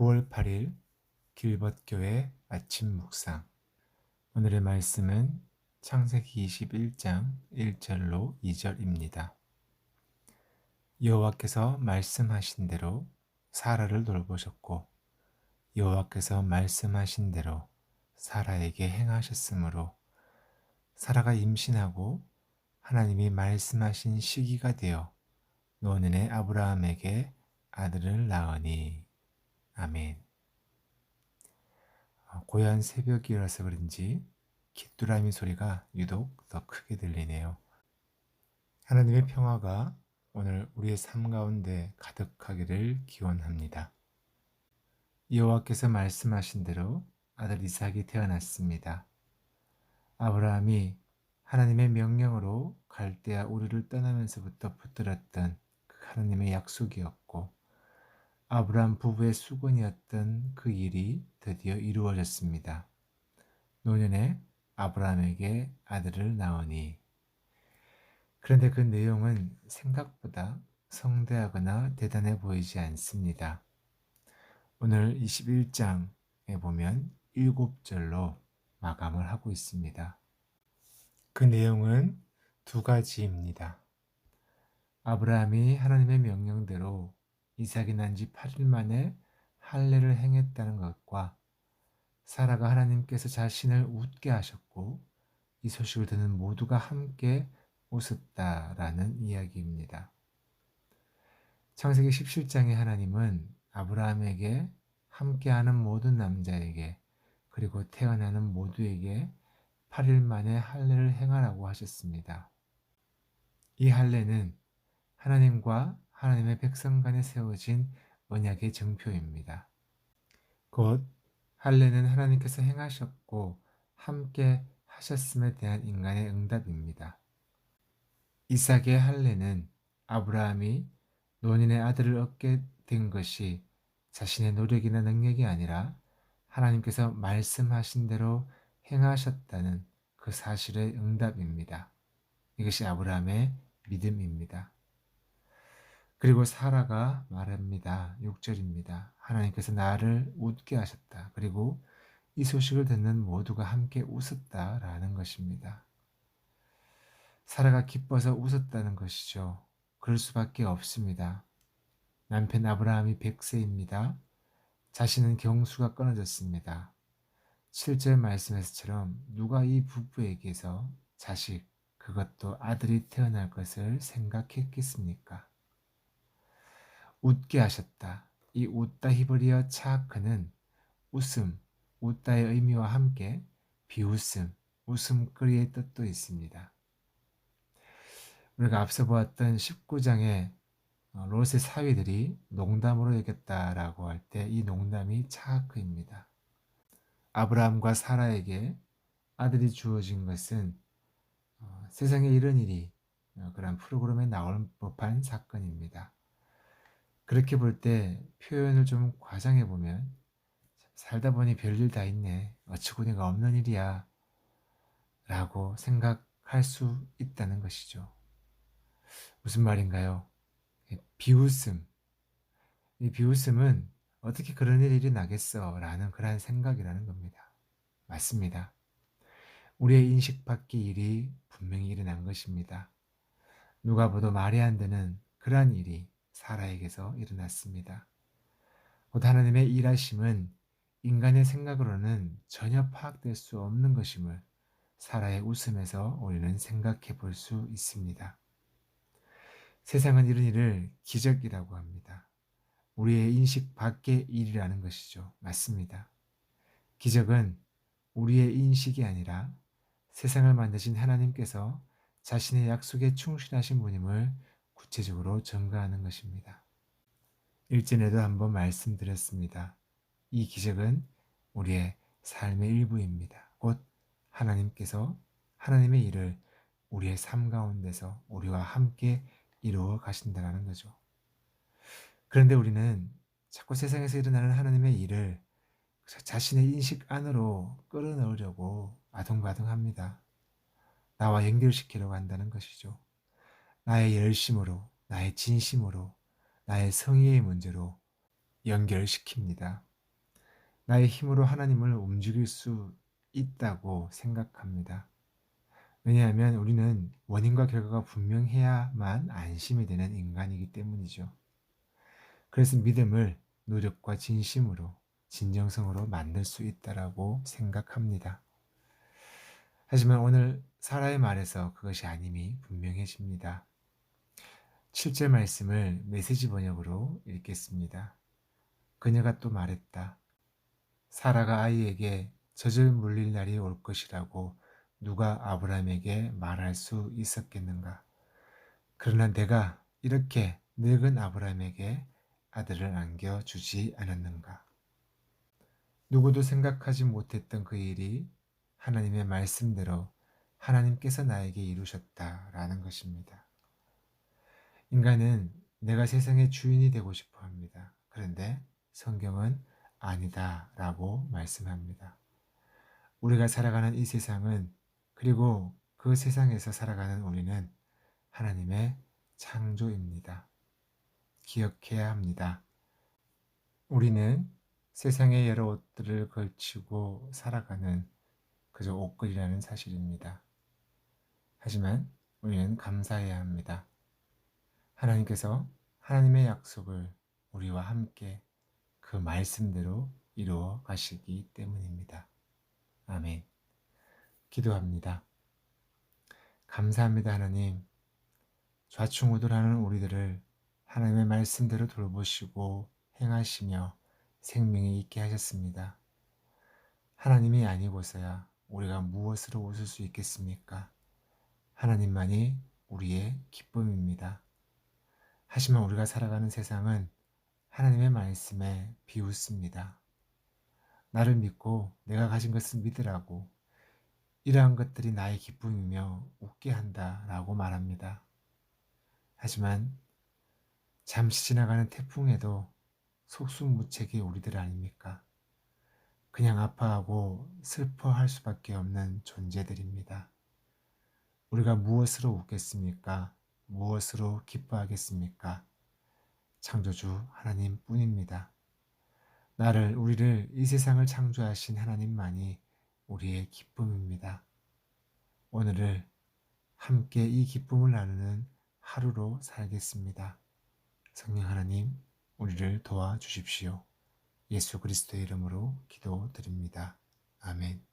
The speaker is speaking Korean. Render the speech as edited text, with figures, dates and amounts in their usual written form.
9월 8일 길벗교회 아침 묵상. 오늘의 말씀은 창세기 21장 1절로 2절입니다. 여호와께서 말씀하신 대로 사라를 돌보셨고 여호와께서 말씀하신 대로 사라에게 행하셨으므로 사라가 임신하고 하나님이 말씀하신 시기가 되어 노년의 아브라함에게 아들을 낳으니. 아멘. 고요한 새벽이라서 그런지 귀뚜라미 소리가 유독 더 크게 들리네요. 하나님의 평화가 오늘 우리의 삶 가운데 가득하기를 기원합니다. 여호와께서 말씀하신 대로 아들 이삭이 태어났습니다. 아브라함이 하나님의 명령으로 갈대아 우르를 떠나면서부터 붙들었던 그 하나님의 약속이었고 아브라함 부부의 수건이었던 그 일이 드디어 이루어졌습니다. 노년에 아브라함에게 아들을 낳으니. 그런데 그 내용은 생각보다 성대하거나 대단해 보이지 않습니다. 오늘 21장에 보면 7절로 마감을 하고 있습니다. 그 내용은 두 가지입니다. 아브라함이 하나님의 명령대로 이삭이 난 지 8일 만에 할례를 행했다는 것과 사라가 하나님께서 자신을 웃게 하셨고 이 소식을 듣는 모두가 함께 웃었다라는 이야기입니다. 창세기 17장의 하나님은 아브라함에게 함께하는 모든 남자에게 그리고 태어나는 모두에게 8일 만에 할례를 행하라고 하셨습니다. 이 할례는 하나님과 하나님의 백성 간에 세워진 언약의 증표입니다. 곧 할례는 하나님께서 행하셨고 함께 하셨음에 대한 인간의 응답입니다. 이삭의 할례는 아브라함이 노년의 아들을 얻게 된 것이 자신의 노력이나 능력이 아니라 하나님께서 말씀하신 대로 행하셨다는 그 사실의 응답입니다. 이것이 아브라함의 믿음입니다. 그리고 사라가 말합니다. 6절입니다. 하나님께서 나를 웃게 하셨다. 그리고 이 소식을 듣는 모두가 함께 웃었다라는 것입니다. 사라가 기뻐서 웃었다는 것이죠. 그럴 수밖에 없습니다. 남편 아브라함이 100세입니다. 자신은 경수가 끊어졌습니다. 7절 말씀에서처럼 누가 이 부부에게서 자식, 그것도 아들이 태어날 것을 생각했겠습니까? 웃게 하셨다. 이 웃다 히브리어 차크는 웃음, 웃다의 의미와 함께 비웃음, 웃음거리의 뜻도 있습니다. 우리가 앞서 보았던 19장에 롯의 사위들이 농담으로 여겼다라고 할 때 이 농담이 차크입니다. 아브라함과 사라에게 아들이 주어진 것은 세상에 이런 일이 그런 프로그램에 나올 법한 사건입니다. 그렇게 볼 때 표현을 좀 과장해 보면 살다 보니 별일 다 있네. 어처구니가 없는 일이야. 라고 생각할 수 있다는 것이죠. 무슨 말인가요? 비웃음. 이 비웃음은 어떻게 그런 일이 나겠어? 라는 그런 생각이라는 겁니다. 맞습니다. 우리의 인식 밖의 일이 분명히 일어난 것입니다. 누가 봐도 말이 안 되는 그러한 일이 사라에게서 일어났습니다. 곧 하나님의 일하심은 인간의 생각으로는 전혀 파악될 수 없는 것임을 사라의 웃음에서 우리는 생각해 볼 수 있습니다. 세상은 이런 일을 기적이라고 합니다. 우리의 인식 밖의 일이라는 것이죠. 맞습니다. 기적은 우리의 인식이 아니라 세상을 만드신 하나님께서 자신의 약속에 충실하신 분임을 구체적으로 증거하는 것입니다. 일전에도 한번 말씀드렸습니다. 이 기적은 우리의 삶의 일부입니다. 곧 하나님께서 하나님의 일을 우리의 삶 가운데서 우리와 함께 이루어 가신다는 거죠. 그런데 우리는 자꾸 세상에서 일어나는 하나님의 일을 자신의 인식 안으로 끌어넣으려고 아둥바둥합니다. 나와 연결시키려고 한다는 것이죠. 나의 열심으로, 나의 진심으로, 나의 성의의 문제로 연결시킵니다. 나의 힘으로 하나님을 움직일 수 있다고 생각합니다. 왜냐하면 우리는 원인과 결과가 분명해야만 안심이 되는 인간이기 때문이죠. 그래서 믿음을 노력과 진심으로, 진정성으로 만들 수 있다라고 생각합니다. 하지만 오늘 사라의 말에서 그것이 아님이 분명해집니다. 7절 말씀을 메시지 번역으로 읽겠습니다. 그녀가 또 말했다. 사라가 아이에게 젖을 물릴 날이 올 것이라고 누가 아브라함에게 말할 수 있었겠는가? 그러나 내가 이렇게 늙은 아브라함에게 아들을 안겨주지 않았는가? 누구도 생각하지 못했던 그 일이 하나님의 말씀대로 하나님께서 나에게 이루셨다라는 것입니다. 인간은 내가 세상의 주인이 되고 싶어 합니다. 그런데 성경은 아니다라고 말씀합니다. 우리가 살아가는 이 세상은, 그리고 그 세상에서 살아가는 우리는 하나님의 창조입니다. 기억해야 합니다. 우리는 세상의 여러 옷들을 걸치고 살아가는 그저 옷걸이라는 사실입니다. 하지만 우리는 감사해야 합니다. 하나님께서 하나님의 약속을 우리와 함께 그 말씀대로 이루어 가시기 때문입니다. 아멘. 기도합니다. 감사합니다, 하나님. 좌충우돌하는 우리들을 하나님의 말씀대로 돌보시고 행하시며 생명이 있게 하셨습니다. 하나님이 아니고서야 우리가 무엇으로 웃을 수 있겠습니까? 하나님만이 우리의 기쁨입니다. 하지만 우리가 살아가는 세상은 하나님의 말씀에 비웃습니다. 나를 믿고 내가 가진 것을 믿으라고, 이러한 것들이 나의 기쁨이며 웃게 한다라고 말합니다. 하지만 잠시 지나가는 태풍에도 속수무책이 우리들 아닙니까? 그냥 아파하고 슬퍼할 수밖에 없는 존재들입니다. 우리가 무엇으로 웃겠습니까? 무엇으로 기뻐하겠습니까? 창조주 하나님 뿐입니다. 우리를, 이 세상을 창조하신 하나님만이 우리의 기쁨입니다. 오늘을 함께 이 기쁨을 나누는 하루로 살겠습니다. 성령 하나님, 우리를 도와주십시오. 예수 그리스도의 이름으로 기도드립니다. 아멘.